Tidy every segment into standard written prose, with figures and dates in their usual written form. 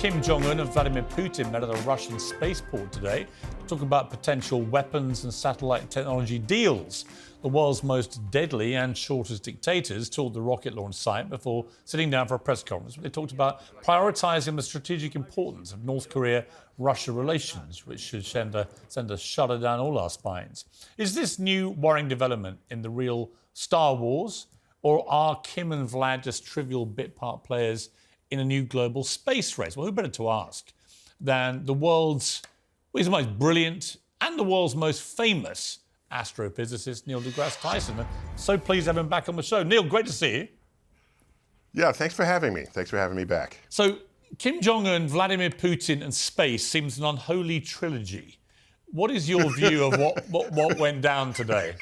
Kim Jong Un and Vladimir Putin met at a Russian spaceport today to talk about potential weapons and satellite technology deals. The world's most deadly and shortest dictators toured the rocket launch site before sitting down for a press conference. They talked about prioritising the strategic importance of North Korea-Russia relations, which should send a shudder down all our spines. Is this new worrying development in the real Star Wars, or are Kim and Vlad just trivial bit part players in a new global space race? Well, who better to ask than the world's, well, he's the most brilliant and the world's most famous astrophysicist, Neil deGrasse Tyson. I'm so pleased to have him back on the show. Neil, great to see you. Yeah, thanks for having me. Thanks for having me back. So, Kim Jong Un, Vladimir Putin, and space seems an unholy trilogy. What is your view of what went down today?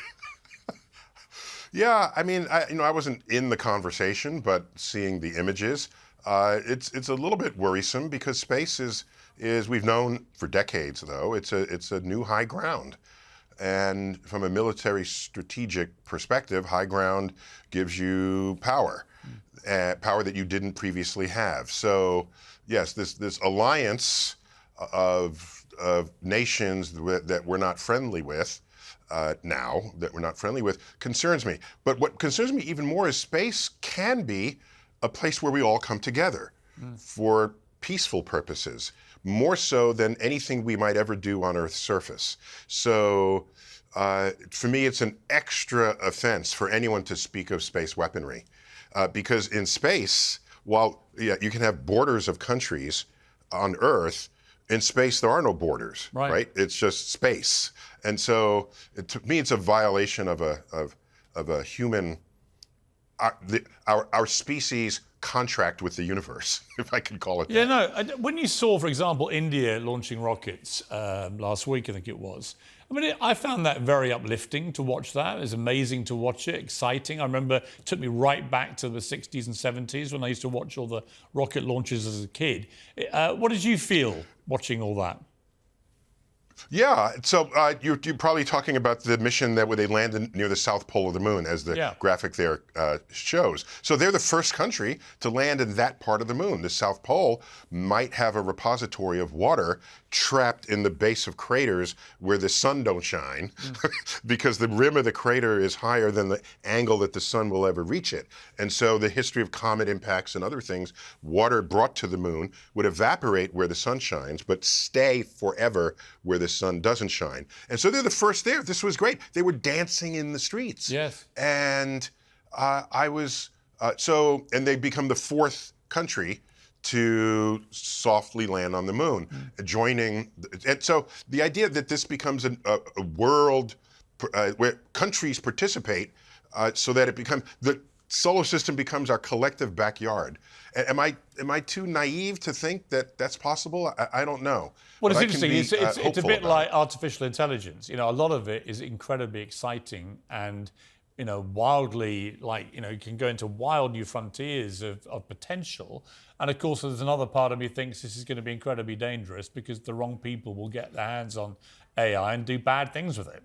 Yeah, I mean, I wasn't in the conversation, but seeing the images, it's a little bit worrisome because space is we've known for decades, though, it's a new high ground. And from a military strategic perspective, high ground gives you power, power that you didn't previously have. So, yes, this alliance of nations that we're not friendly with concerns me. But what concerns me even more is space can be a place where we all come together for peaceful purposes, more so than anything we might ever do on Earth's surface. So for me, it's an extra offense for anyone to speak of space weaponry. Because in space, while you can have borders of countries on Earth, in space there are no borders, right? It's just space. And so to me, it's a violation of a human, our species contract with the universe, if I can call it that. Yeah, no, when you saw, for example, India launching rockets last week, I think it was, I mean, I found that very uplifting to watch that. It was amazing to watch it, exciting. I remember it took me right back to the 60s and 70s when I used to watch all the rocket launches as a kid. What did you feel watching all that? Yeah, so you're probably talking about the mission where they landed near the South Pole of the moon, as the graphic there shows. So they're the first country to land in that part of the moon. The South Pole might have a repository of water trapped in the base of craters where the sun don't shine, because the rim of the crater is higher than the angle that the sun will ever reach it. And so the history of comet impacts and other things, water brought to the moon would evaporate where the sun shines, but stay forever where the sun doesn't shine. And so they're the first there. This was great. They were dancing in the streets. Yes. And and they become the fourth country to softly land on the moon, joining. And so the idea that this becomes a world where countries participate so that it becomes, the solar system becomes our collective backyard. Am I too naive to think that that's possible? I don't know. Well, it's interesting. It's a bit like artificial intelligence. You know, a lot of it is incredibly exciting and, you know, wildly, like, you know, you can go into wild new frontiers of potential. And of course, there's another part of me thinks this is going to be incredibly dangerous because the wrong people will get their hands on AI and do bad things with it.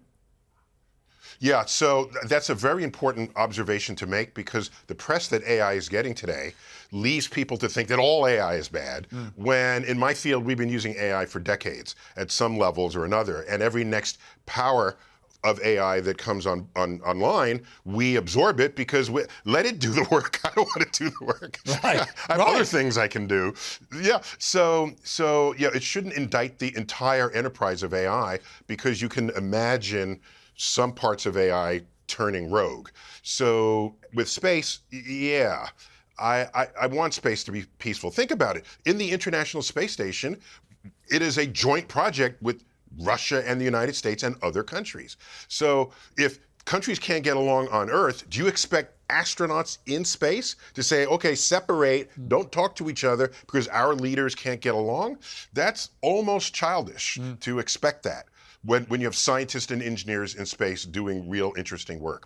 Yeah, so that's a very important observation to make, because the press that AI is getting today leads people to think that all AI is bad, when in my field we've been using AI for decades at some levels or another, and every next power of AI that comes online, we absorb it because we let it do the work. I don't want to do the work. Right. I have other things I can do. Yeah. So yeah, it shouldn't indict the entire enterprise of AI, because you can imagine some parts of AI turning rogue. So with space, yeah, I want space to be peaceful. Think about it. In the International Space Station, it is a joint project with Russia and the United States and other countries. So if countries can't get along on Earth, do you expect astronauts in space to say, okay, separate, don't talk to each other because our leaders can't get along? That's almost childish to expect that when you have scientists and engineers in space doing real interesting work.